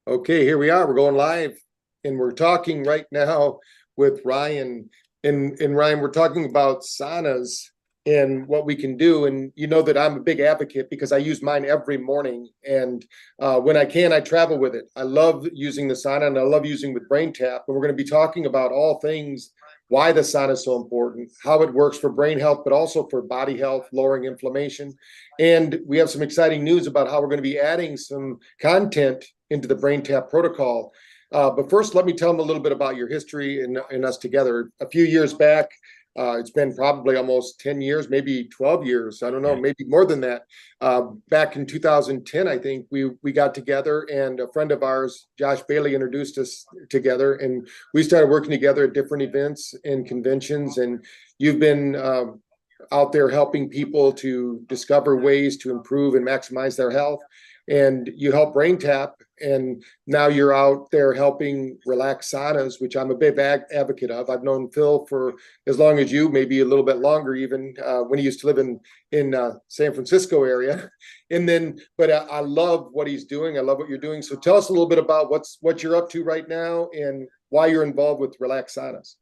Okay, here we are. We're going live, and we're talking right now with Ryan. And Ryan, we're talking about saunas and what we can do. And you know that I'm a big advocate because I use mine every morning. And when I can, I travel with it. I love using the sauna, and I love using with BrainTap. And we're going to be talking about all things why the sauna is so important, how it works for brain health, but also for body health, lowering inflammation. And we have some exciting news about how we're going to be adding some content into the BrainTap protocol. But first, let me tell them a little bit about your history and us together. A few years back, it's been probably almost 10 years, maybe 12 years. I don't know, maybe more than that. Back in 2010, I think we got together, and a friend of ours, Josh Bailey, introduced us together, and we started working together at different events and conventions. And you've been out there helping people to discover ways to improve and maximize their health. And you help BrainTap, and now you're out there helping relax saunas, which I'm a big advocate of. I've known Phil for as long as you, maybe a little bit longer, even when he used to live in San Francisco area. And then, but I love what he's doing. I love what you're doing. So tell us a little bit about what you're up to right now and why you're involved with relax saunas.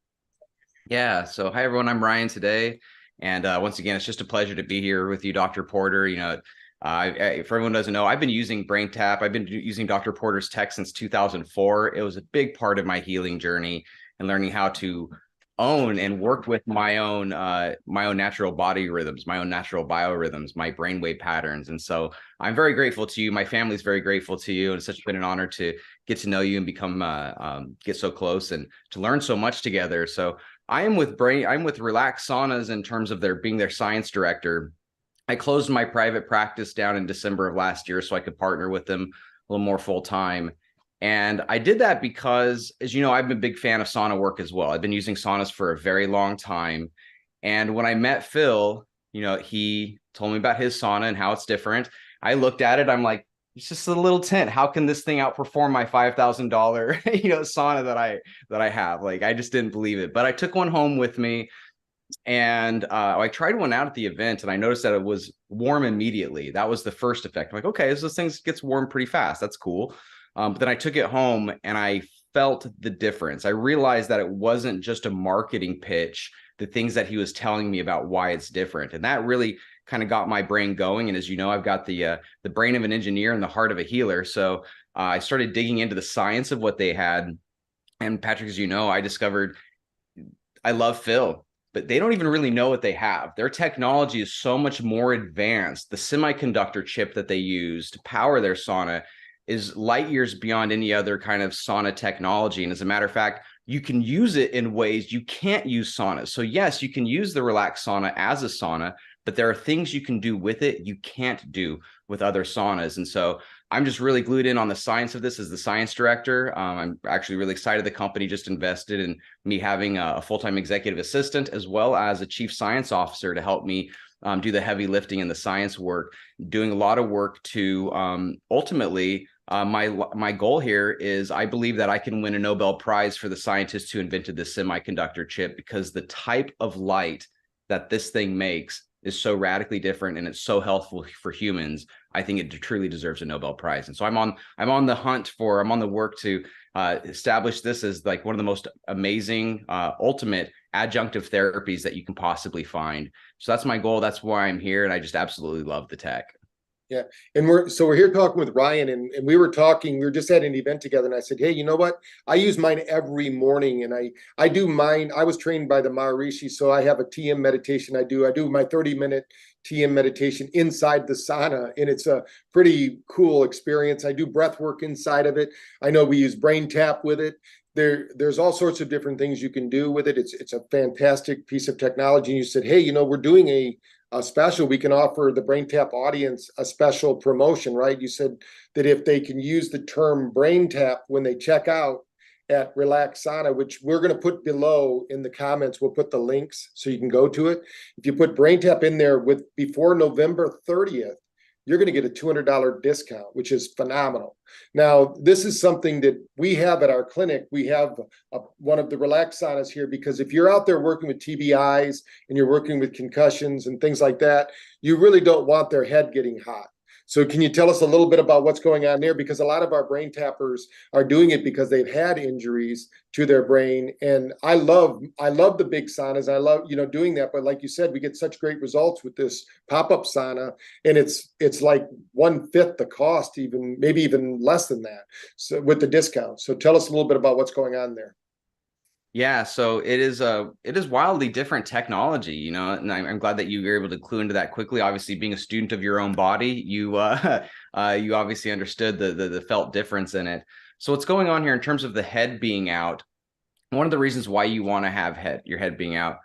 Yeah. So, hi, everyone. I'm Ryan today. And once again, it's just a pleasure to be here with you, Dr. Porter. For everyone who doesn't know, I've been using BrainTap. I've been using Dr. Porter's tech since 2004. It was a big part of my healing journey and learning how to own and work with my own natural body rhythms, my own natural biorhythms, my brainwave patterns. And so I'm very grateful to you. My family's very grateful to you. And it's been an honor to get to know you and become get so close and to learn so much together. So I'm with Relax Saunas in terms of being their science director. I closed my private practice down in December of last year so I could partner with them a little more full time. And I did that because, as you know, I'm a big fan of sauna work as well. I've been using saunas for a very long time. And when I met Phil, he told me about his sauna and how it's different. I looked at it. I'm like, it's just a little tent. How can this thing outperform my $5,000, sauna that I have? Like, I just didn't believe it. But I took one home with me. And I tried one out at the event, and I noticed that it was warm immediately. That was the first effect. I'm like, okay, this thing gets warm pretty fast. That's cool. But then I took it home, and I felt the difference. I realized that it wasn't just a marketing pitch, the things that he was telling me about why it's different. And that really kind of got my brain going. And as you know, I've got the brain of an engineer and the heart of a healer. So I started digging into the science of what they had. And Patrick, as you know, I discovered I love Phil, but they don't even really know what they have. Their technology is so much more advanced. The semiconductor chip that they use to power their sauna is light years beyond any other kind of sauna technology. And as a matter of fact, you can use it in ways you can't use saunas. So yes, you can use the relaxed sauna as a sauna, but there are things you can do with it you can't do with other saunas. And so I'm just really glued in on the science of this as the science director. I'm actually really excited the company just invested in me having a full-time executive assistant as well as a chief science officer to help me do the heavy lifting and the science work, doing a lot of work to ultimately my goal here is I believe that I can win a Nobel Prize for the scientists who invented this semiconductor chip, because the type of light that this thing makes is so radically different and it's so helpful for humans. I think it truly deserves a Nobel Prize. And so I'm on the work to establish this as like one of the most amazing, ultimate adjunctive therapies that you can possibly find. So that's my goal. That's why I'm here. And I just absolutely love the tech. Yeah. And we're here talking with Ryan, and we were just at an event together, and I said, hey, you know what? I use mine every morning, and I do mine. I was trained by the Maharishi, so I have a TM meditation. I do my 30-minute TM meditation inside the sauna, and it's a pretty cool experience. I do breath work inside of it. I know we use BrainTap with it. There's all sorts of different things you can do with it. It's a fantastic piece of technology. And you said, hey, we're doing a special. We can offer the BrainTap audience a special promotion, right? You said that if they can use the term BrainTap when they check out at Relax Sauna, which we're going to put below in the comments, we'll put the links so you can go to it. If you put BrainTap in there before November 30th, you're going to get a $200 discount, which is phenomenal. Now, this is something that we have at our clinic. We have one of the relax saunas here, because if you're out there working with TBIs and you're working with concussions and things like that, you really don't want their head getting hot. So can you tell us a little bit about what's going on there? Because a lot of our brain tappers are doing it because they've had injuries to their brain. And I love the big saunas. I love, doing that. But like you said, we get such great results with this pop-up sauna, and it's like 1/5 the cost, even maybe even less than that. So with the discount. So tell us a little bit about what's going on there. Yeah, so it is wildly different technology, and I'm glad that you were able to clue into that quickly. Obviously, being a student of your own body, you you obviously understood the felt difference in it. So what's going on here in terms of the head being out? One of the reasons why you want to have your head being out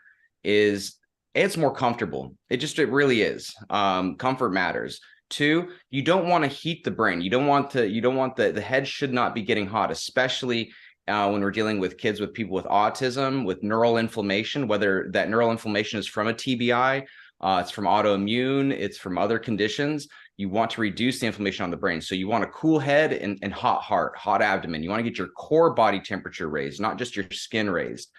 is it's more comfortable. It really is. Comfort matters. Two, you don't want to heat the brain. You don't want the head should not be getting hot, especially when we're dealing with kids, with people with autism, with neural inflammation, whether that neural inflammation is from a TBI, it's from autoimmune, it's from other conditions. You want to reduce the inflammation on the brain. So you want a cool head and hot heart, hot abdomen. You want to get your core body temperature raised, not just your skin raised.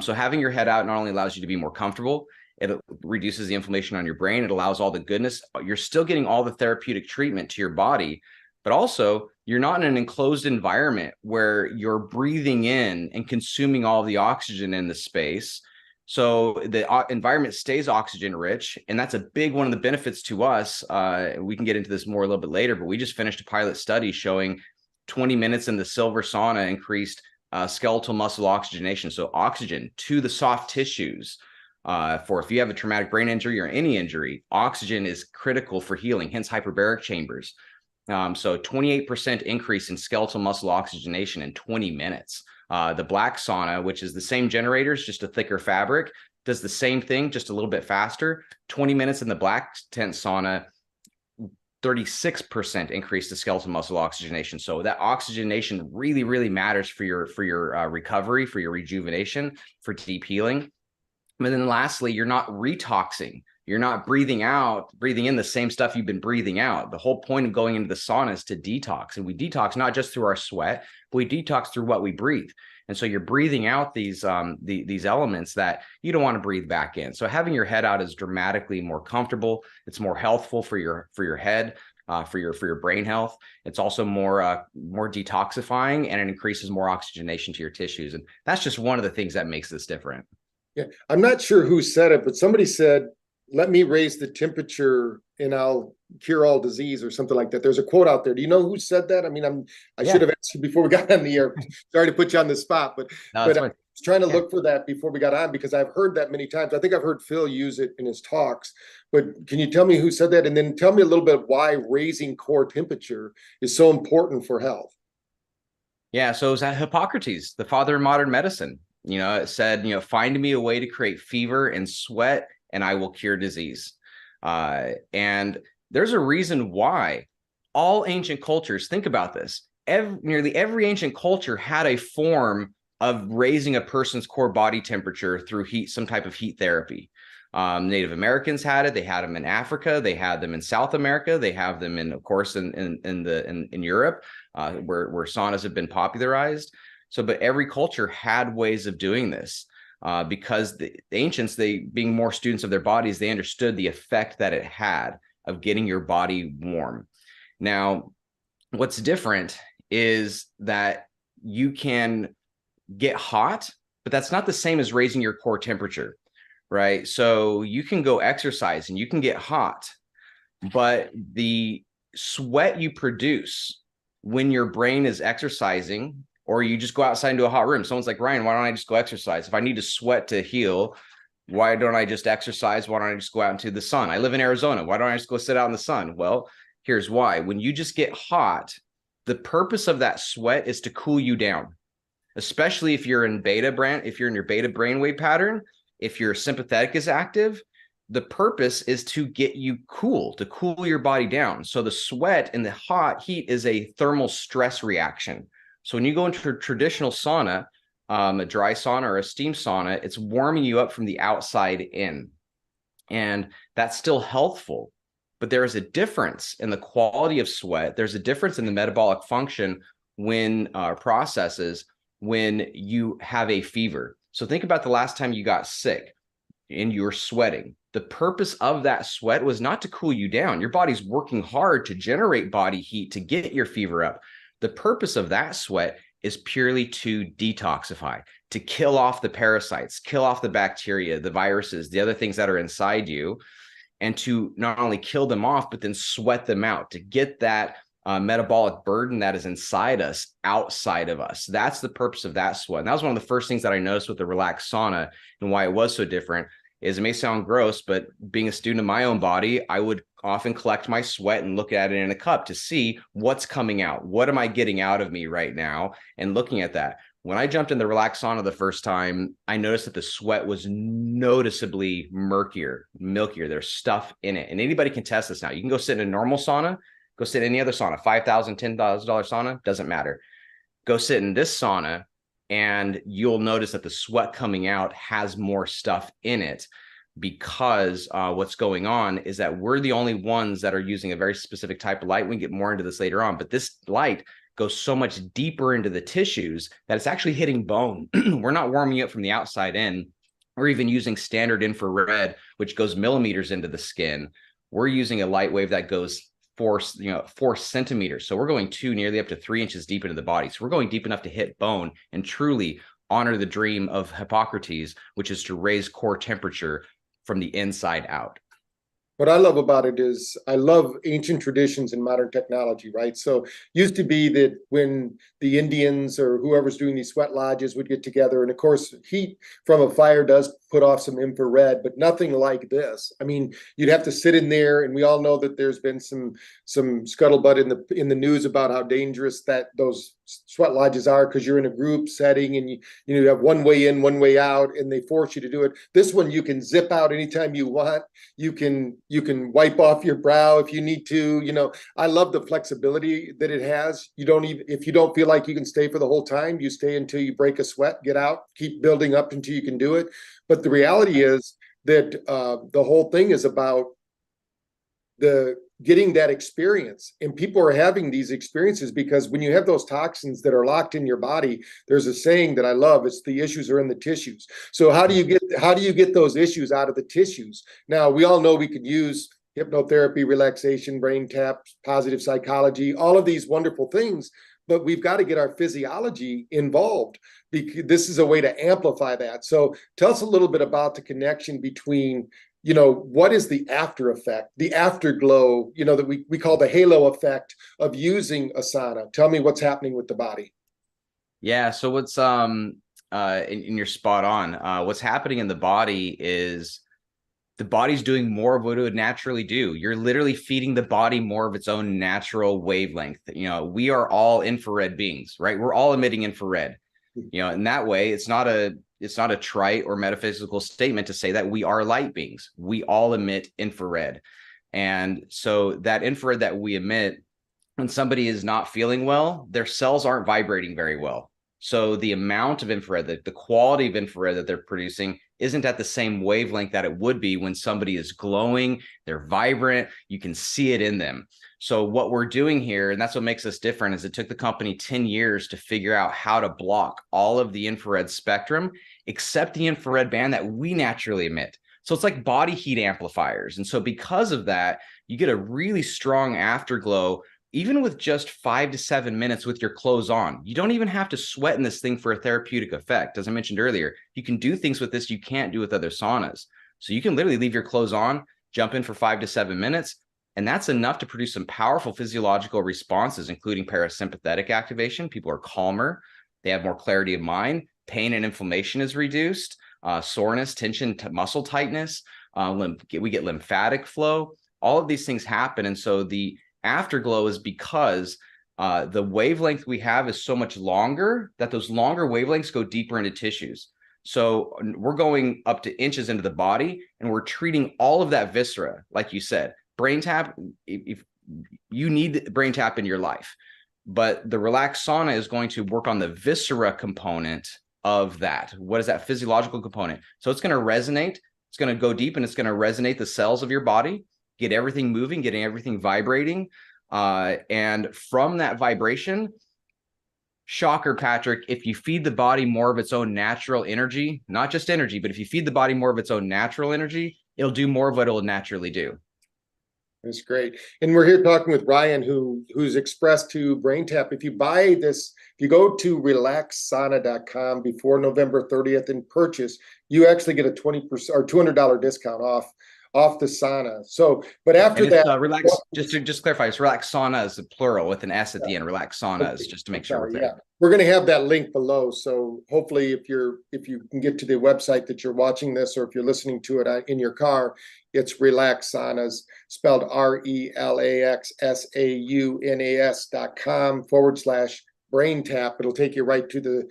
So having your head out not only allows you to be more comfortable, it reduces the inflammation on your brain. It allows all the goodness. You're still getting all the therapeutic treatment to your body, but also you're not in an enclosed environment where you're breathing in and consuming all the oxygen in the space. So the environment stays oxygen rich. And that's a big one of the benefits to us. We can get into this more a little bit later, but we just finished a pilot study showing 20 minutes in the silver sauna increased skeletal muscle oxygenation. So oxygen to the soft tissues. For if you have a traumatic brain injury or any injury, oxygen is critical for healing, hence hyperbaric chambers. So 28% increase in skeletal muscle oxygenation in 20 minutes. The black sauna, which is the same generators, just a thicker fabric, does the same thing, just a little bit faster. 20 minutes in the black tent sauna, 36% increase to skeletal muscle oxygenation. So that oxygenation really, really matters for your recovery, for your rejuvenation, for deep healing. And then lastly, you're not retoxing. You're not breathing in the same stuff you've been breathing out. The whole point of going into the sauna is to detox. And we detox not just through our sweat, but we detox through what we breathe. And so you're breathing out these elements that you don't want to breathe back in. So having your head out is dramatically more comfortable. It's more healthful for your head, for your brain health. It's also more detoxifying, and it increases more oxygenation to your tissues. And that's just one of the things that makes this different. Yeah, I'm not sure who said it, but somebody said, "Let me raise the temperature and I'll cure all disease," or something like that. There's a quote out there. Do you know who said that? I mean, I should have asked you before we got on the air. Sorry to put you on the spot, but I was trying to look for that before we got on, because I've heard that many times. I think I've heard Phil use it in his talks. But can you tell me who said that? And then tell me a little bit why raising core temperature is so important for health. Yeah, so it was Hippocrates, the father of modern medicine. It said, find me a way to create fever and sweat, and I will cure disease. And there's a reason why all ancient cultures, think about this, nearly every ancient culture had a form of raising a person's core body temperature through heat, some type of heat therapy. Native Americans had it. They had them in Africa. They had them in South America. They have them of course, in Europe, where saunas have been popularized. So, but every culture had ways of doing this. Because the ancients, they being more students of their bodies, they understood the effect that it had of getting your body warm. Now, what's different is that you can get hot, but that's not the same as raising your core temperature, right? So you can go exercise and you can get hot, but the sweat you produce when your brain is exercising, or you just go outside into a hot room. Someone's like, "Ryan, why don't I just go exercise? If I need to sweat to heal, why don't I just exercise? Why don't I just go out into the sun? I live in Arizona. Why don't I just go sit out in the sun?" Well, here's why. When you just get hot, the purpose of that sweat is to cool you down, especially if you're in your beta brainwave pattern. If your sympathetic is active, the purpose is to get you cool, to cool your body down. So the sweat and the hot heat is a thermal stress reaction. So when you go into a traditional sauna, a dry sauna or a steam sauna, it's warming you up from the outside in. And that's still healthful. But there is a difference in the quality of sweat. There's a difference in the metabolic function processes when you have a fever. So think about the last time you got sick. and you're sweating. The purpose of that sweat was not to cool you down. Your body's working hard to generate body heat to get your fever up. The purpose of that sweat is purely to detoxify, to kill off the parasites, kill off the bacteria, the viruses, the other things that are inside you, and to not only kill them off, but then sweat them out, to get that metabolic burden that is inside us outside of us. That's the purpose of that sweat. And that was one of the first things that I noticed with the relaxed sauna and why it was so different. Is it may sound gross, but being a student of my own body, I would often collect my sweat and look at it in a cup to see what's coming out. What am I getting out of me right now? And looking at that. When I jumped in the relaxed sauna the first time, I noticed that the sweat was noticeably milkier. There's stuff in it. And anybody can test this now. You can go sit in a normal sauna, go sit in any other sauna, $5,000, $10,000 sauna, doesn't matter. Go sit in this sauna, and you'll notice that the sweat coming out has more stuff in it, because what's going on is that we're the only ones that are using a very specific type of light. We can get more into this later on, but this light goes so much deeper into the tissues that it's actually hitting bone. We're not warming up from the outside in. We're even using standard infrared, which goes millimeters into the skin. We're using a light wave that goes 4 centimeters. So we're going nearly up to 3 inches deep into the body. So we're going deep enough to hit bone and truly honor the dream of Hippocrates, which is to raise core temperature from the inside out. What I love about it is I love ancient traditions and modern technology, right? So used to be that when the Indians or whoever's doing these sweat lodges would get together, and of course heat from a fire does put off some infrared, but nothing like this. I mean, you'd have to sit in there, and we all know that there's been some scuttlebutt in the news about how dangerous that those sweat lodges are, because you're in a group setting and you have one way in, one way out, and they force you to do it. This one you can zip out anytime you want. You can wipe off your brow if you need to. I love the flexibility that it has. You don't even, if you don't feel like you can stay for the whole time, you stay until you break a sweat, get out, keep building up until you can do it. But the reality is that the whole thing is about getting that experience, and people are having these experiences because when you have those toxins that are locked in your body, there's a saying that I love. It's the issues are in the tissues. So how do you get those issues out of the tissues? Now, we all know we could use hypnotherapy, relaxation, brain taps, positive psychology, all of these wonderful things, but we've got to get our physiology involved, because this is a way to amplify that. So tell us a little bit about the connection between what is the after effect, the afterglow, that we call the halo effect of using asana. Tell me what's happening with the body. Yeah. So what's, and you're spot on. What's happening in the body is the body's doing more of what it would naturally do. You're literally feeding the body more of its own natural wavelength. We are all infrared beings, right? We're all emitting infrared. In that way, it's not a trite or metaphysical statement to say that we are light beings. We all emit infrared. And so that infrared that we emit, when somebody is not feeling well, their cells aren't vibrating very well. So the amount of infrared, the quality of infrared that they're producing isn't at the same wavelength that it would be when somebody is glowing, they're vibrant, you can see it in them. So what we're doing here, and that's what makes us different, is it took the company 10 years to figure out how to block all of the infrared spectrum, except the infrared band that we naturally emit. So it's like body heat amplifiers. And so because of that, you get a really strong afterglow, even with just 5 to 7 minutes with your clothes on. You don't even have to sweat in this thing for a therapeutic effect. As I mentioned earlier, you can do things with this you can't do with other saunas. So you can literally leave your clothes on, jump in for 5 to 7 minutes, and that's enough to produce some powerful physiological responses, including parasympathetic activation. People are calmer. They have more clarity of mind. Pain and inflammation is reduced. Soreness, tension, muscle tightness. We get lymphatic flow. All of these things happen. And so the afterglow is because the wavelength we have is so much longer that those longer wavelengths go deeper into tissues. So we're going up to inches into the body, and we're treating all of that viscera, like you said. BrainTap, if you need BrainTap in your life, but the relaxed sauna is going to work on the viscera component of that. What is that physiological component? So it's going to resonate. It's going to go deep, and it's going to resonate the cells of your body, get everything moving, getting everything vibrating. And from that vibration, Shocker, Patrick. If you feed the body more of its own natural energy, not just energy, but if you feed the body more of its own natural energy, it'll do more of what it'll naturally do. That's great. And we're here talking with Ryan, who's expressed to BrainTap. If you buy this, if you go to relaxsauna.com before November 30th and purchase, you actually get a 20% or $200 discount off the sauna. So, but after And it's that, relax. Just clarify, it's relax sauna is the plural with an S at the end. Relax saunas, okay, just to make I'm sure we're sorry, clear. yeah. We're going to have that link below. So hopefully if you can get to the website that you're watching this, or if you're listening to it in your car, it's Relax Saunas, spelled RELAXSAUNAS.com/BrainTap. It'll take you right to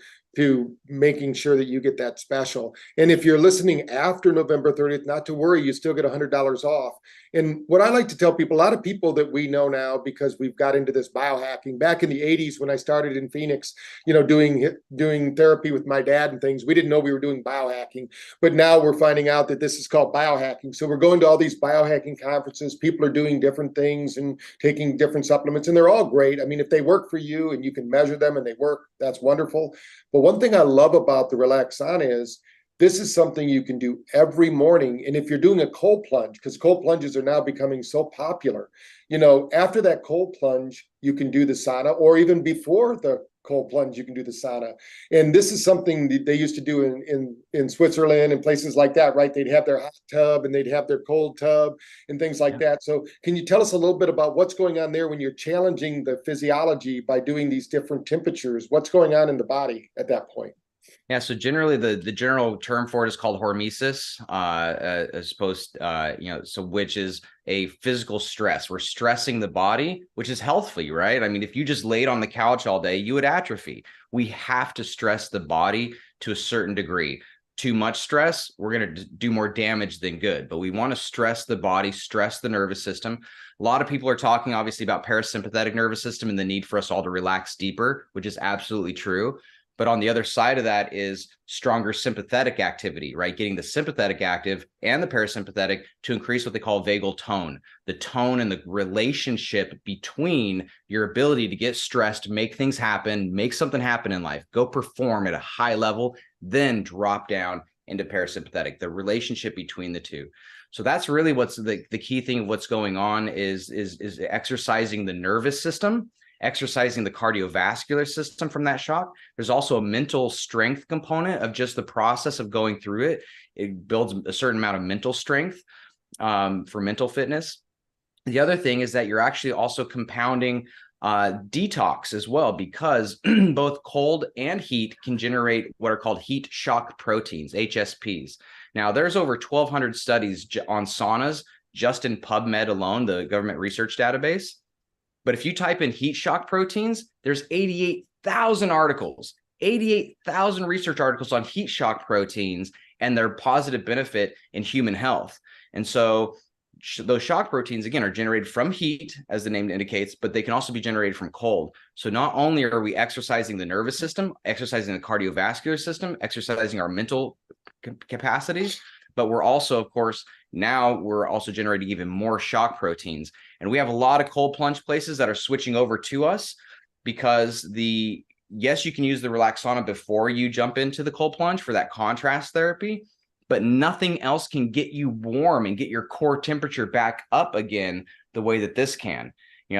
making sure that you get that special. And if you're listening after November 30th, not to worry, you still get $100 off. And what I like to tell people, a lot of people that we know now, because we've got into this biohacking back in the 80s when I started in Phoenix, doing therapy with my dad and things, we didn't know we were doing biohacking, but now we're finding out that this is called biohacking. So we're going to all these biohacking conferences. People are doing different things and taking different supplements, and they're all great. I mean, if they work for you and you can measure them and they work, that's wonderful. But one thing I love about the Relax Sauna is this is something you can do every morning. And if you're doing a cold plunge, because cold plunges are now becoming so popular, after that cold plunge, you can do the sauna, or even before the cold plunge, you can do the sauna. And this is something that they used to do in Switzerland and places like that, right? They'd have their hot tub and they'd have their cold tub and things like that. So can you tell us a little bit about what's going on there when you're challenging the physiology by doing these different temperatures? What's going on in the body at that point? Yeah, so generally the general term for it is called hormesis, as opposed, so which is a physical stress. We're stressing the body, which is healthy, right? I mean, if you just laid on the couch all day, you would atrophy. We have to stress the body to a certain degree. Too much stress, we're going to do more damage than good, but we want to stress the body, stress the nervous system. A lot of people are talking obviously about parasympathetic nervous system and the need for us all to relax deeper, which is absolutely true. But on the other side of that is stronger sympathetic activity, right? Getting the sympathetic active and the parasympathetic to increase what they call vagal tone, the tone and the relationship between your ability to get stressed, make things happen, make something happen in life, go perform at a high level, then drop down into parasympathetic, the relationship between the two. So that's really what's the key thing of what's going on is exercising the nervous system, exercising the cardiovascular system from that shock. There's also a mental strength component of just the process of going through it. It builds a certain amount of mental strength for mental fitness. The other thing is that you're actually also compounding detox as well, because both cold and heat can generate what are called heat shock proteins, HSPs. Now, there's over 1,200 studies on saunas just in PubMed alone, the government research database. But if you type in heat shock proteins, there's 88,000 articles, 88,000 research articles on heat shock proteins and their positive benefit in human health. And so those shock proteins, again, are generated from heat, as the name indicates, but they can also be generated from cold. So not only are we exercising the nervous system, exercising the cardiovascular system, exercising our mental capacities, but we're also, of course, now we're also generating even more shock proteins. And we have a lot of cold plunge places that are switching over to us because yes, you can use the relax sauna before you jump into the cold plunge for that contrast therapy, but nothing else can get you warm and get your core temperature back up again the way that this can.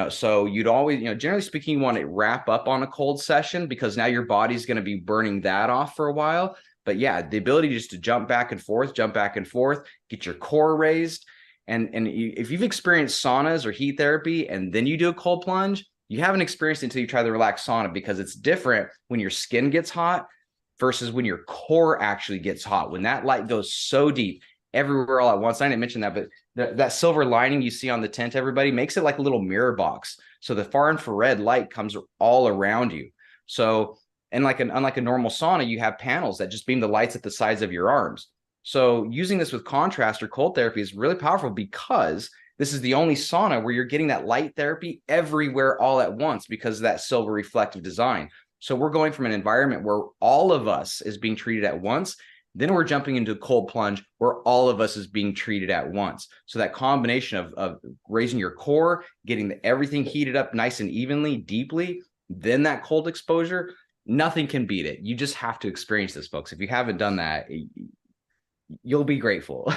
So you'd always, generally speaking, you want to wrap up on a cold session because now your body's going to be burning that off for a while. But yeah, the ability just to jump back and forth, get your core raised. And if you've experienced saunas or heat therapy and then you do a cold plunge, you haven't experienced it until you try the relaxed sauna, because it's different when your skin gets hot versus when your core actually gets hot. When that light goes so deep everywhere all at once. I didn't mention that, but that silver lining you see on the tent, everybody, makes it like a little mirror box. So the far infrared light comes all around you. So, and unlike a normal sauna, you have panels that just beam the lights at the sides of your arms. So using this with contrast or cold therapy is really powerful because this is the only sauna where you're getting that light therapy everywhere all at once because of that silver reflective design. So we're going from an environment where all of us is being treated at once. Then we're jumping into a cold plunge where all of us is being treated at once. So that combination of raising your core, getting everything heated up nice and evenly, deeply, then that cold exposure, Nothing can beat it. You just have to experience this, folks. If you haven't done that, you'll be grateful.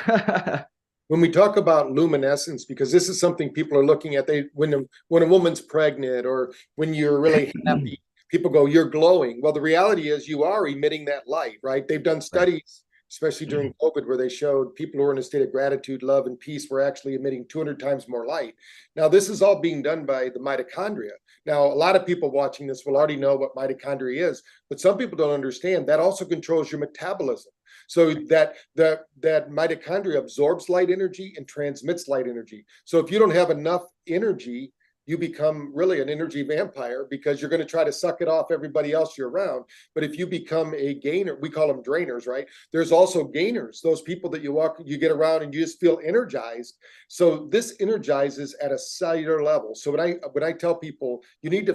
When we talk about luminescence, because this is something people are looking at, when a woman's pregnant or when you're really happy, people go, "You're glowing." Well, the reality is you are emitting that light, right? They've done Right. studies, especially during COVID, where they showed people who are in a state of gratitude, love, and peace were actually emitting 200 times more light. Now, this is all being done by the mitochondria. Now, a lot of people watching this will already know what mitochondria is, but some people don't understand that also controls your metabolism. So that mitochondria absorbs light energy and transmits light energy. So if you don't have enough energy, you become really an energy vampire because you're going to try to suck it off everybody else you're around. But if you become a gainer, we call them drainers, right? There's also gainers, those people that you get around and you just feel energized. So this energizes at a cellular level. So when I tell people you need to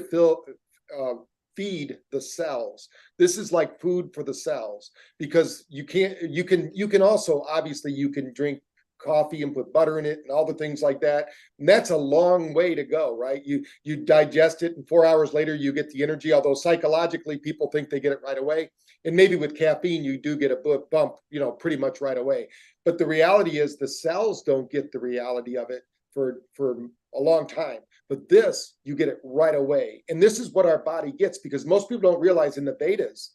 feed the cells, this is like food for the cells, because you can also, obviously you can drink coffee and put butter in it and all the things like that, and that's a long way to go, right? You digest it and 4 hours later you get the energy, although psychologically people think they get it right away, and maybe with caffeine you do get a bump, pretty much right away. But the reality is the cells don't get the reality of it for a long time. But this, you get it right away. And this is what our body gets, because most people don't realize in the betas,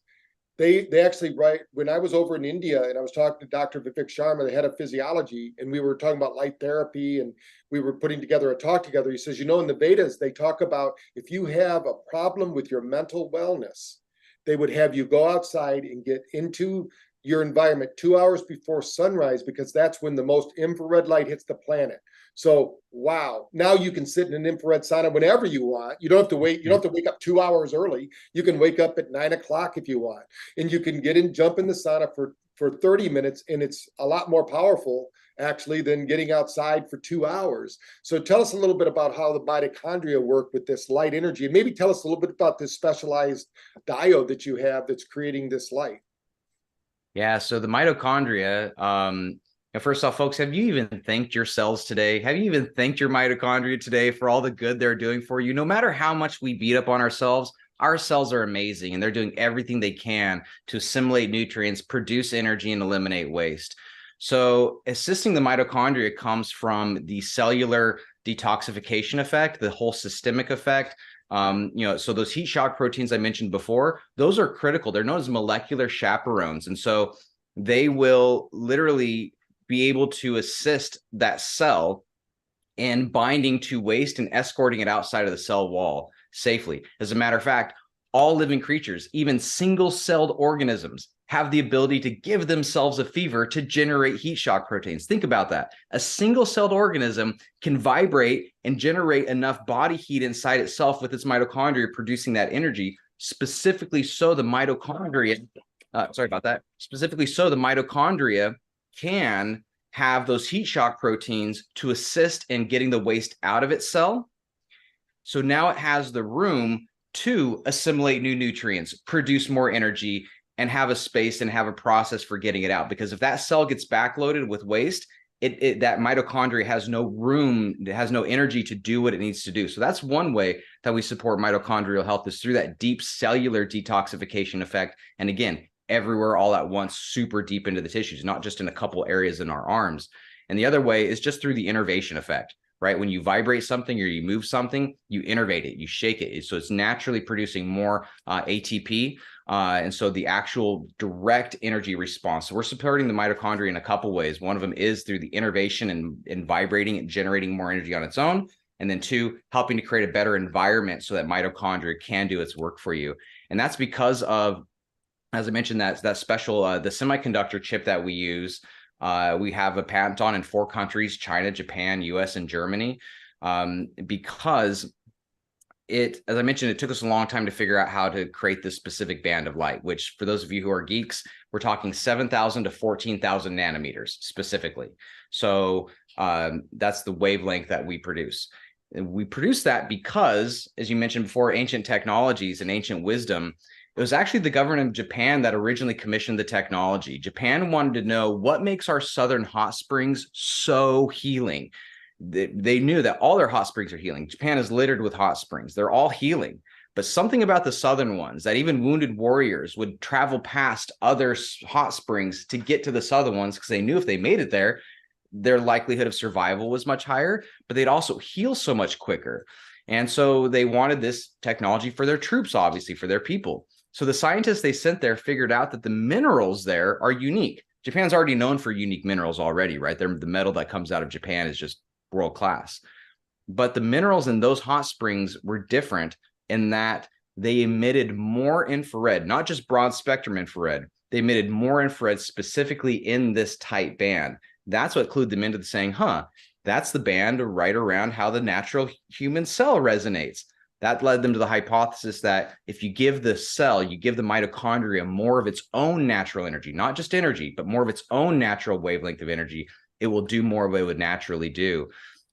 they actually, right, when I was over in India and I was talking to Dr. Vivek Sharma, the head of physiology, and we were talking about light therapy and we were putting together a talk together. He says, in the Vedas, they talk about if you have a problem with your mental wellness, they would have you go outside and get into your environment 2 hours before sunrise, because that's when the most infrared light hits the planet. So, wow, now you can sit in an infrared sauna whenever you want. You don't have to wait. You don't have to wake up 2 hours early. You can wake up at 9 o'clock if you want, and you can jump in the sauna for 30 minutes, and it's a lot more powerful actually than getting outside for 2 hours. So tell us a little bit about how the mitochondria work with this light energy, and maybe tell us a little bit about this specialized diode that you have that's creating this light. Yeah, so the mitochondria, first off, folks, have you even thanked your cells today? Have you even thanked your mitochondria today for all the good they're doing for you? No matter how much we beat up on ourselves, our cells are amazing and they're doing everything they can to assimilate nutrients, produce energy, and eliminate waste. So assisting the mitochondria comes from the cellular detoxification effect, the whole systemic effect. So those heat shock proteins I mentioned before, those are critical. They're known as molecular chaperones. And so they will literally be able to assist that cell in binding to waste and escorting it outside of the cell wall safely. As a matter of fact, all living creatures, even single-celled organisms, have the ability to give themselves a fever to generate heat shock proteins. Think about that. A single-celled organism can vibrate and generate enough body heat inside itself with its mitochondria producing that energy, specifically so the mitochondria, can have those heat shock proteins to assist in getting the waste out of its cell. So now it has the room to assimilate new nutrients, produce more energy, and have a space and have a process for getting it out. Because if that cell gets backloaded with waste, that mitochondria has no room, it has no energy to do what it needs to do. So that's one way that we support mitochondrial health, is through that deep cellular detoxification effect. And again, everywhere all at once, super deep into the tissues, not just in a couple areas in our arms. And the other way is just through the innervation effect, right? When you vibrate something or you move something, you innervate it, you shake it. So it's naturally producing more ATP. And so the actual direct energy response. So we're supporting the mitochondria in a couple ways. One of them is through the innervation and vibrating and generating more energy on its own. And then two, helping to create a better environment so that mitochondria can do its work for you. And that's because of, as I mentioned, that special, the semiconductor chip that we use. We have a patent on in 4 countries: China, Japan, US, and Germany, because as I mentioned, it took us a long time to figure out how to create this specific band of light, which for those of you who are geeks, we're talking 7,000 to 14,000 nanometers specifically. So that's the wavelength that we produce. And we produce that because, as you mentioned before, ancient technologies and ancient wisdom, it was actually the government of Japan that originally commissioned the technology. Japan wanted to know what makes our southern hot springs so healing. They knew that all their hot springs are healing. Japan is littered with hot springs. They're all healing. But something about the southern ones, that even wounded warriors would travel past other hot springs to get to the southern ones, because they knew if they made it there, their likelihood of survival was much higher, but they'd also heal so much quicker. And so they wanted this technology for their troops, obviously, for their people. So the scientists they sent there figured out that the minerals there are unique. Japan's already known for unique minerals already, right? The metal that comes out of Japan is just world class. But the minerals in those hot springs were different in that they emitted more infrared, not just broad spectrum infrared. They emitted more infrared specifically in this tight band. That's what clued them into saying, that's the band right around how the natural human cell resonates. That led them to the hypothesis that if you give the cell, you give the mitochondria more of its own natural energy, not just energy, but more of its own natural wavelength of energy, it will do more of what it would naturally do.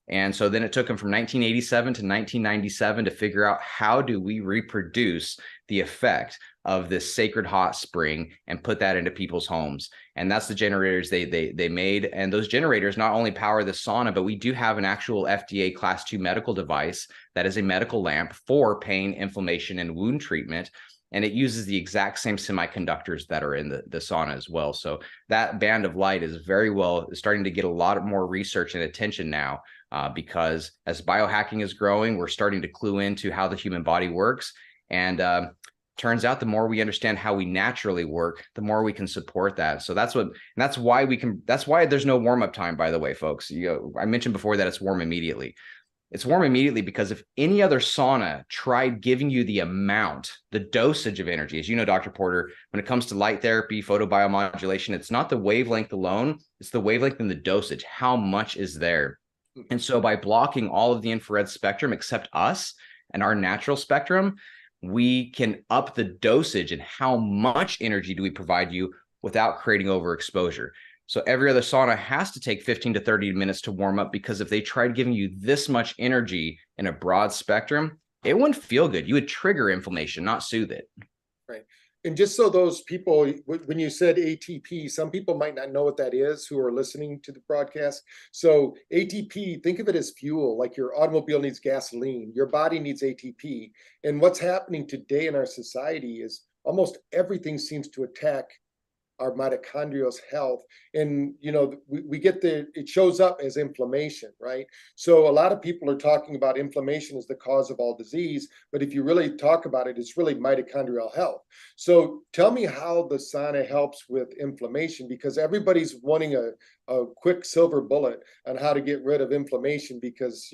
And so then it took them from 1987 to 1997 to figure out how do we reproduce the effect of this sacred hot spring and put that into people's homes. And that's the generators they made. And those generators not only power the sauna, but we do have an actual FDA Class 2 medical device that is a medical lamp for pain, inflammation, and wound treatment. And it uses the exact same semiconductors that are in the sauna as well. So that band of light is very well starting to get a lot more research and attention now. Because as biohacking is growing, we're starting to clue into how the human body works. And turns out the more we understand how we naturally work, the more we can support that. So that's why there's no warm-up time, by the way, folks. I mentioned before that it's warm immediately. It's warm immediately because if any other sauna tried giving you the amount, the dosage of energy, as you know, Dr. Porter, when it comes to light therapy, photobiomodulation, it's not the wavelength alone, it's the wavelength and the dosage. How much is there? And so by blocking all of the infrared spectrum except us and our natural spectrum, we can up the dosage and how much energy do we provide you without creating overexposure. So every other sauna has to take 15 to 30 minutes to warm up, because if they tried giving you this much energy in a broad spectrum, it wouldn't feel good. You would trigger inflammation, not soothe it. Right. And just so those people, when you said ATP, some people might not know what that is who are listening to the broadcast. So ATP, think of it as fuel, like your automobile needs gasoline, your body needs ATP. And what's happening today in our society is almost everything seems to attack our mitochondrial health. And, we get it shows up as inflammation, right? So a lot of people are talking about inflammation as the cause of all disease, but if you really talk about it, it's really mitochondrial health. So tell me how the sauna helps with inflammation, because everybody's wanting a quick silver bullet on how to get rid of inflammation, because,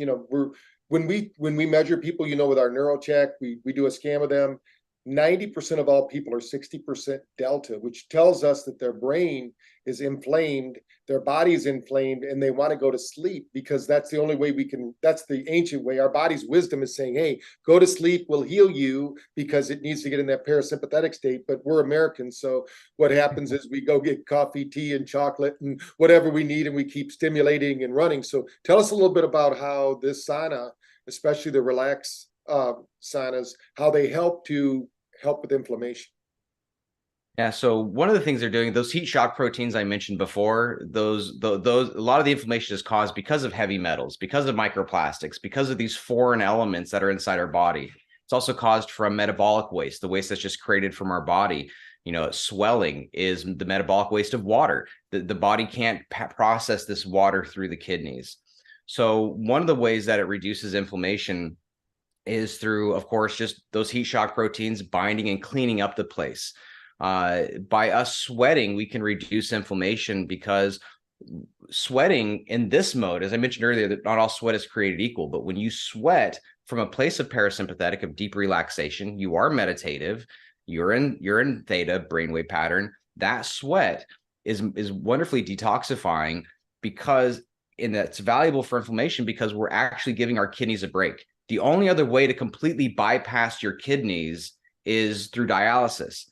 when we measure people, with our neurocheck, we do a scan of them. 90% of all people are 60% delta, which tells us that their brain is inflamed, their body is inflamed, and they want to go to sleep, because that's the only way that's the ancient way. Our body's wisdom is saying, hey, go to sleep, we'll heal you, because it needs to get in that parasympathetic state. But we're Americans, so what happens is we go get coffee, tea, and chocolate, and whatever we need, and we keep stimulating and running. So tell us a little bit about how this sauna, especially the relax saunas, how they help with inflammation. Yeah, so one of the things they're doing, those heat shock proteins I mentioned before, those a lot of the inflammation is caused because of heavy metals, because of microplastics, because of these foreign elements that are inside our body. It's also caused from metabolic waste, the waste that's just created from our body. Swelling is the metabolic waste of water. The body can't process this water through the kidneys. So one of the ways that it reduces inflammation is through, of course, just those heat shock proteins binding and cleaning up the place. By us sweating, we can reduce inflammation, because sweating in this mode, as I mentioned earlier, that not all sweat is created equal, but when you sweat from a place of parasympathetic, of deep relaxation, you are meditative, you're in theta brainwave pattern, that sweat is wonderfully detoxifying, and that's valuable for inflammation, because we're actually giving our kidneys a break. The only other way to completely bypass your kidneys is through dialysis.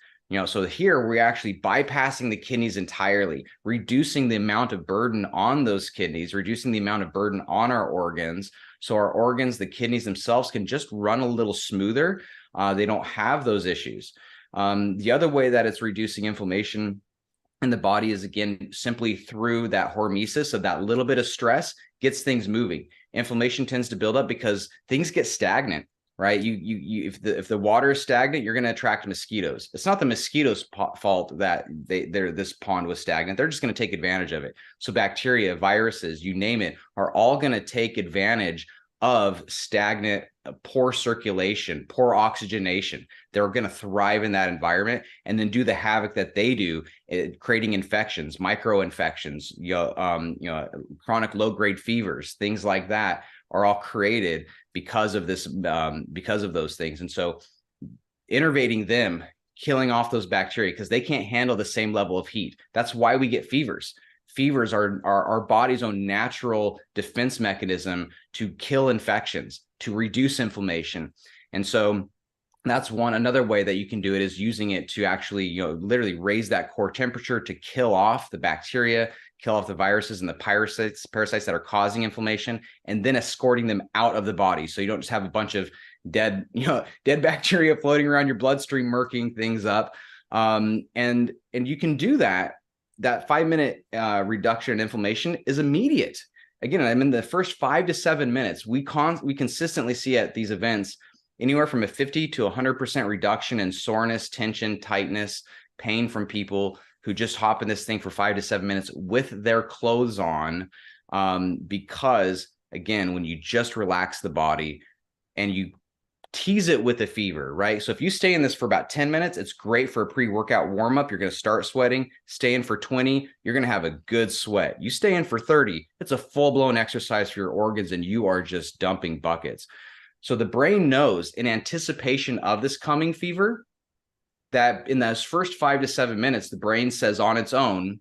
So here we're actually bypassing the kidneys entirely, reducing the amount of burden on those kidneys, reducing the amount of burden on our organs. So our organs, the kidneys themselves, can just run a little smoother. They don't have those issues. The other way that it's reducing inflammation in the body is, again, simply through that hormesis of that little bit of stress gets things moving. Inflammation tends to build up because things get stagnant, right? If the water is stagnant, you're going to attract mosquitoes. It's not the mosquitoes' fault that this pond was stagnant. They're just going to take advantage of it. So bacteria, viruses, you name it, are all going to take advantage of stagnant, poor circulation, poor oxygenation. They're going to thrive in that environment and then do the havoc that they do, creating infections, micro-infections, chronic low-grade fevers, things like that are all created because of this, because of those things. And so innervating them, killing off those bacteria, because they can't handle the same level of heat. That's why we get fevers. Fevers are our body's own natural defense mechanism to kill infections, to reduce inflammation. And so that's another way that you can do it is using it to actually, literally raise that core temperature to kill off the bacteria, kill off the viruses and the parasites that are causing inflammation, and then escorting them out of the body. So you don't just have a bunch of dead bacteria floating around your bloodstream, murking things up. And you can do that. That 5-minute reduction in inflammation is immediate. Again, I'm in the first 5 to 7 minutes. We consistently see at these events anywhere from a 50 to 100% reduction in soreness, tension, tightness, pain from people who just hop in this thing for 5 to 7 minutes with their clothes on. Because again, when you just relax the body and you tease it with a fever, right? So if you stay in this for about 10 minutes, it's great for a pre-workout warm-up. You're going to start sweating. Stay in for 20, you're going to have a good sweat. You stay in for 30, it's a full-blown exercise for your organs and you are just dumping buckets. So the brain knows in anticipation of this coming fever that in those first 5 to 7 minutes, the brain says on its own,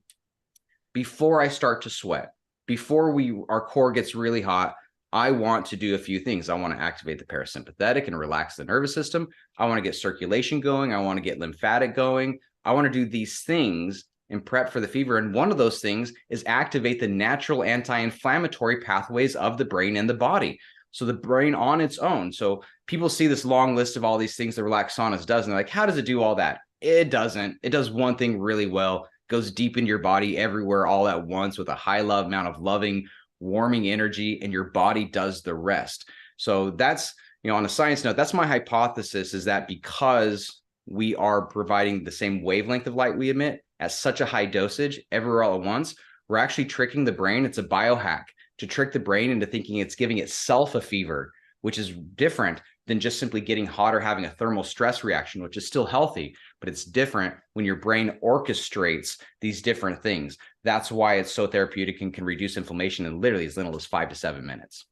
before I start to sweat, before our core gets really hot, I want to do a few things. I want to activate the parasympathetic and relax the nervous system. I want to get circulation going. I want to get lymphatic going. I want to do these things and prep for the fever. And one of those things is activate the natural anti-inflammatory pathways of the brain and the body. So the brain on its own. So people see this long list of all these things that relaxed saunas does, and they're like, how does it do all that? It doesn't. It does one thing really well. It goes deep into your body everywhere all at once with a high amount of loving, warming energy, and your body does the rest. So that's, on a science note, that's my hypothesis, is that because we are providing the same wavelength of light we emit at such a high dosage everywhere all at once, we're actually tricking the brain. It's a biohack to trick the brain into thinking it's giving itself a fever, which is different than just simply getting hot or having a thermal stress reaction, which is still healthy, but it's different when your brain orchestrates these different things. That's why it's so therapeutic and can reduce inflammation in literally as little as 5 to 7 minutes.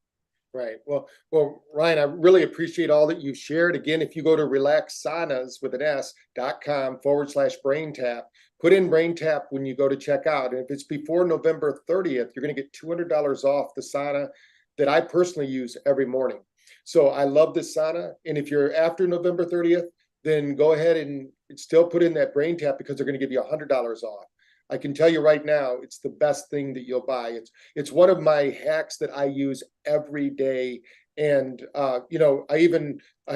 Right. Well, Ryan, I really appreciate all that you've shared. Again, if you go to relaxsaunas.com/BrainTap, put in BrainTap when you go to check out. And if it's before November 30th, you're going to get $200 off the sauna that I personally use every morning. So I love this sauna. And if you're after November 30th, then go ahead and still put in that BrainTap because they're going to give you $100 off. I can tell you right now, it's the best thing that you'll buy. It's one of my hacks that I use every day. And, I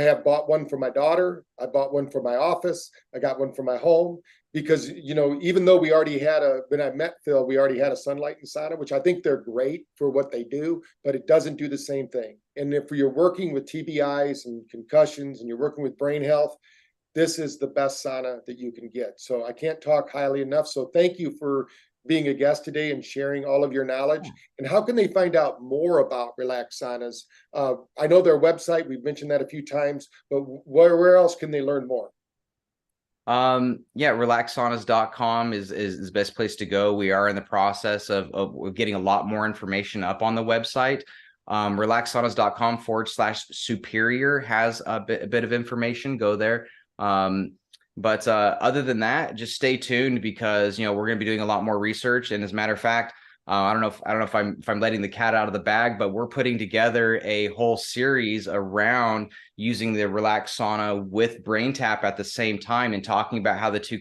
have bought one for my daughter. I bought one for my office. I got one for my home because, even though we already had when I met Phil, we already had a sunlight and sauna, which I think they're great for what they do, but it doesn't do the same thing. And if you're working with TBIs and concussions and you're working with brain health, this is the best sauna that you can get. So I can't talk highly enough. So thank you for being a guest today and sharing all of your knowledge. And how can they find out more about Relax Saunas? I know their website, we've mentioned that a few times, but where else can they learn more? Relaxsaunas.com is the best place to go. We are in the process of getting a lot more information up on the website. Relaxsaunas.com/superior has a bit of information. Go there. But other than that, just stay tuned because we're going to be doing a lot more research. And as a matter of fact, I don't know if I'm letting the cat out of the bag, but we're putting together a whole series around using the Relax Sauna with BrainTap at the same time and talking about how the two.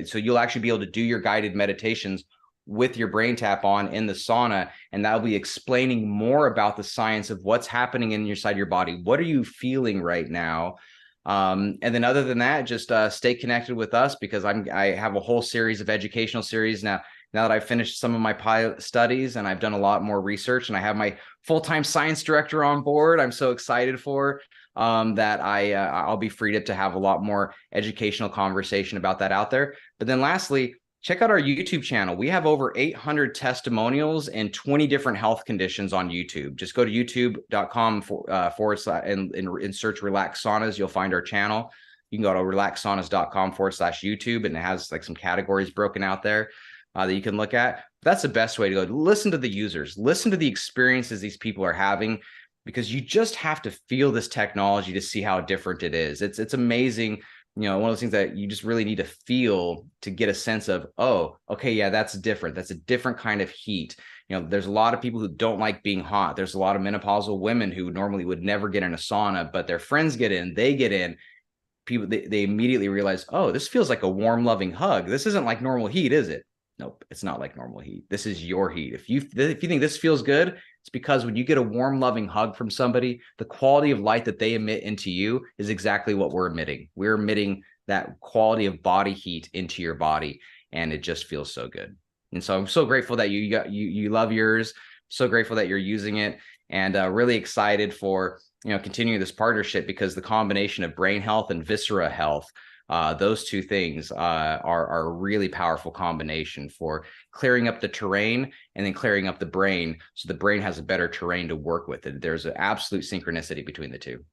So you'll actually be able to do your guided meditations with your BrainTap on in the sauna, and that'll be explaining more about the science of what's happening inside your body. What are you feeling right now? And then other than that, just stay connected with us because I have a whole series of educational series now that I've finished some of my pilot studies and I've done a lot more research and I have my full-time science director on board. I'm so excited for. that I'll be freed up to have a lot more educational conversation about that out there. But then lastly, check out our YouTube channel. We have over 800 testimonials and 20 different health conditions on YouTube. Just go to youtube.com forward slash and search Relax Saunas. You'll find our channel. You can go to relaxsaunas.com/YouTube, and it has like some categories broken out there that you can look at. That's the best way to go. Listen to the users, listen to the experiences these people are having, because you just have to feel this technology to see how different it is. It's amazing. One of those things that you just really need to feel to get a sense of, oh, okay, yeah, that's different. That's a different kind of heat. There's a lot of people who don't like being hot. There's a lot of menopausal women who normally would never get in a sauna, but their friends get in, they get in. People, they immediately realize, oh, this feels like a warm, loving hug. This isn't like normal heat, is it? Nope, it's not like normal heat. This is your heat. If you think this feels good, it's because when you get a warm, loving hug from somebody, the quality of light that they emit into you is exactly what we're emitting. We're emitting that quality of body heat into your body, and it just feels so good. And so I'm so grateful that you love yours. So grateful that you're using it, and really excited for continuing this partnership, because the combination of brain health and viscera health, those two things are a really powerful combination for clearing up the terrain and then clearing up the brain, so the brain has a better terrain to work with. There's an absolute synchronicity between the two.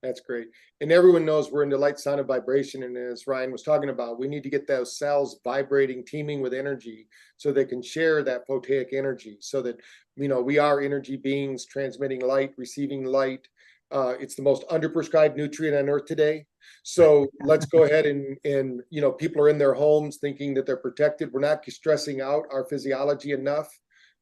That's great. And everyone knows we're into light, sound, and vibration. And as Ryan was talking about, we need to get those cells vibrating, teeming with energy, so they can share that photic energy, so that, we are energy beings transmitting light, receiving light. It's the most underprescribed nutrient on earth today. So let's go ahead and people are in their homes thinking that they're protected. We're not stressing out our physiology enough.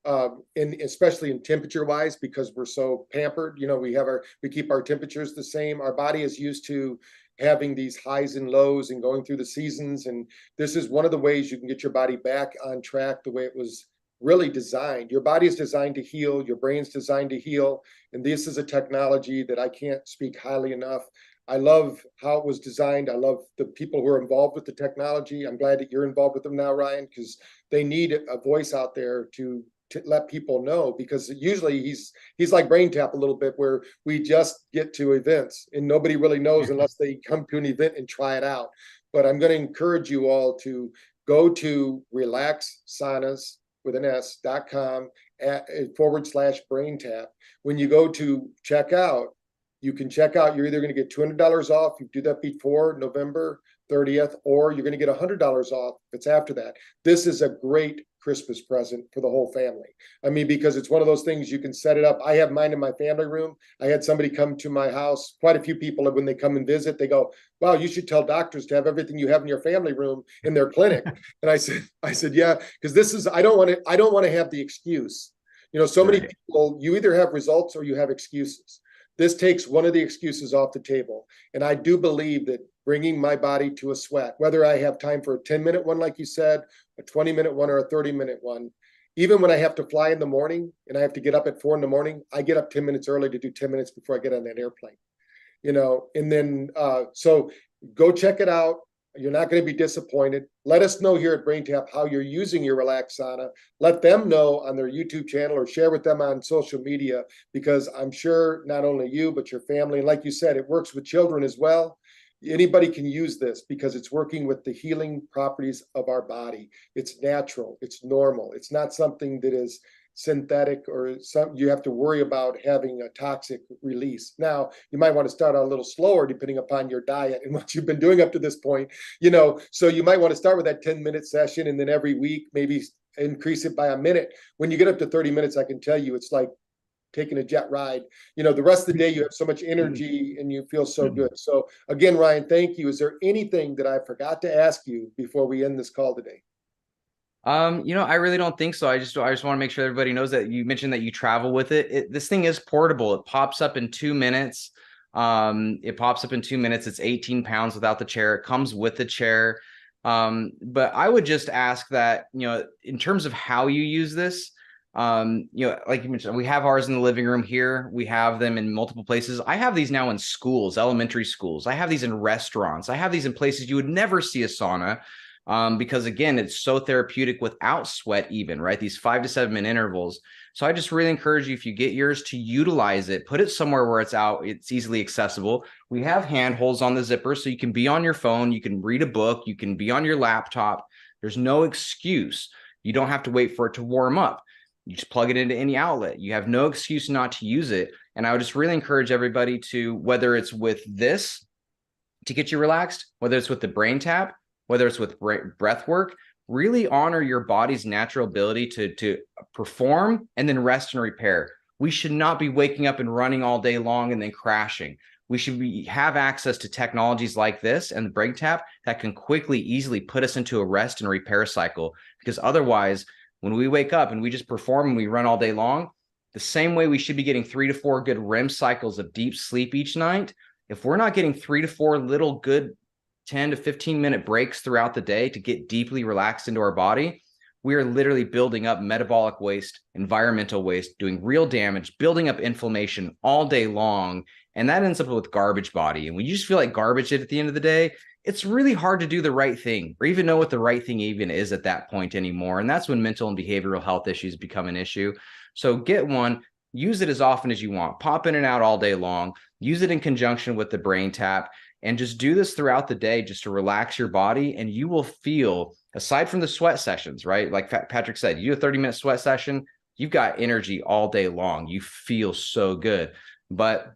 And especially in temperature wise, because we're so pampered. We keep our temperatures the same. Our body is used to having these highs and lows and going through the seasons. And this is one of the ways you can get your body back on track the way it was really designed. Your body is designed to heal. Your brain's designed to heal. And this is a technology that I can't speak highly enough. I love how it was designed. I love the people who are involved with the technology. I'm glad that you're involved with them now, Ryan, because they need a voice out there to let people know, because usually he's like BrainTap a little bit, where we just get to events and nobody really knows unless they come to an event and try it out. But I'm going to encourage you all to go to relaxsaunas with an S.com /BrainTap. When you go to check out, you can check out, you're either going to get $200 off. You do that before November 30th, or you're going to get $100 off if it's after that. This is a great Christmas present for the whole family. I mean, because it's one of those things you can set it up. I have mine in my family room. I had somebody come to my house, quite a few people, when they come and visit, they go, wow, you should tell doctors to have everything you have in your family room in their clinic. And I said, yeah, because I don't want to have the excuse. So many people, you either have results or you have excuses. This takes one of the excuses off the table. And I do believe that bringing my body to a sweat, whether I have time for a 10-minute one, like you said, a 20-minute one, or a 30-minute one, even when I have to fly in the morning and I have to get up at 4 a.m, I get up 10 minutes early to do 10 minutes before I get on that airplane, and then, so go check it out. You're not going to be disappointed. Let us know here at BrainTap how you're using your Relax Sauna. Let them know on their YouTube channel, or share with them on social media, because I'm sure not only you, but your family, and like you said, it works with children as well. Anybody can use this because it's working with the healing properties of our body. It's natural. It's normal. It's not something that is synthetic or you have to worry about having a toxic release. Now, you might want to start out a little slower depending upon your diet and what you've been doing up to this point, so you might want to start with that 10-minute session, and then every week maybe increase it by a minute. When you get up to 30 minutes, I can tell you it's like taking a jet ride. The rest of the day you have so much energy and you feel so good. So again, Ryan, thank you. Is there anything that I forgot to ask you before we end this call today? I really don't think so. I just want to make sure everybody knows that you mentioned that you travel with it. This thing is portable. It pops up in 2 minutes. It's 18 pounds without the chair. It comes with the chair. But I would just ask that, in terms of how you use this, like you mentioned, we have ours in the living room here. We have them in multiple places. I have these now in schools, elementary schools. I have these in restaurants. I have these in places you would never see a sauna. because again, it's so therapeutic without sweat even, right? These 5 to 7 minute intervals. So I just really encourage you, if you get yours, to utilize it, put it somewhere where it's easily accessible. We have handholds on the zipper, so you can be on your phone, you can read a book, you can be on your laptop. There's no excuse. You don't have to wait for it to warm up. You just plug it into any outlet. You have no excuse not to use it. And I would just really encourage everybody to, whether it's with this to get you relaxed, whether it's with the BrainTap, whether it's with breath work, really honor your body's natural ability to perform and then rest and repair. We should not be waking up and running all day long and then crashing. We should have access to technologies like this and the BrainTap that can quickly, easily put us into a rest and repair cycle. Because otherwise, when we wake up and we just perform and we run all day long, the same way we should be getting 3 to 4 good REM cycles of deep sleep each night, if we're not getting 3 to 4 little good 10 to 15 minute breaks throughout the day to get deeply relaxed into our body, we are literally building up metabolic waste, environmental waste, doing real damage, building up inflammation all day long. And that ends up with garbage body. And when you just feel like garbage at the end of the day, it's really hard to do the right thing or even know what the right thing even is at that point anymore. And that's when mental and behavioral health issues become an issue. So get one, use it as often as you want, pop in and out all day long, use it in conjunction with the BrainTap, and just do this throughout the day just to relax your body. And you will feel, aside from the sweat sessions, right? Like Patrick said, you do a 30-minute sweat session, you've got energy all day long. You feel so good. But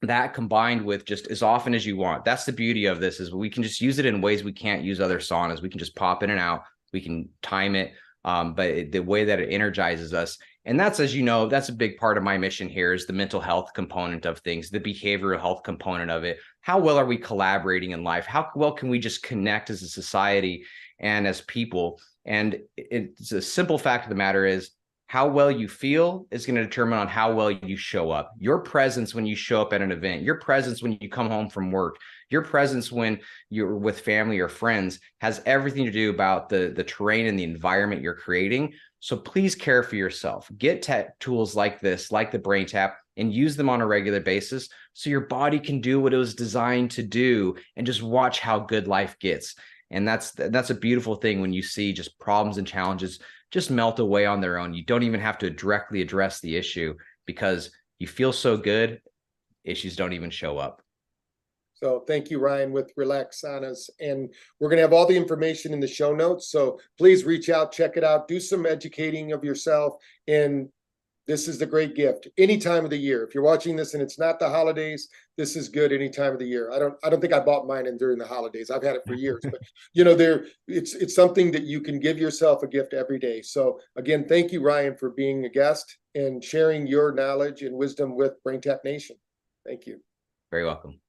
that combined with just as often as you want, that's the beauty of this, is we can just use it in ways we can't use other saunas. We can just pop in and out. We can time it. But the way that it energizes us, and that's, as you know, that's a big part of my mission here, is the mental health component of things, the behavioral health component of it. How well are we collaborating in life? How well can we just connect as a society and as people? And it's a simple fact of the matter is, how well you feel is going to determine on how well you show up. Your presence when you show up at an event, your presence when you come home from work, your presence when you're with family or friends has everything to do about the terrain and the environment you're creating. So please care for yourself. Get tech tools like this, like the BrainTap, and use them on a regular basis so your body can do what it was designed to do, and just watch how good life gets. And that's a beautiful thing when you see just problems and challenges just melt away on their own. You don't even have to directly address the issue because you feel so good, issues don't even show up. So thank you, Ryan, with Relax Saunas. And we're going to have all the information in the show notes. So please reach out, check it out, do some educating of yourself. And this is the great gift any time of the year. If you're watching this and it's not the holidays, this is good any time of the year. I don't think I bought mine in during the holidays. I've had it for years, but it's something that you can give yourself a gift every day. So again, thank you, Ryan, for being a guest and sharing your knowledge and wisdom with BrainTap Nation. Thank you. Very welcome.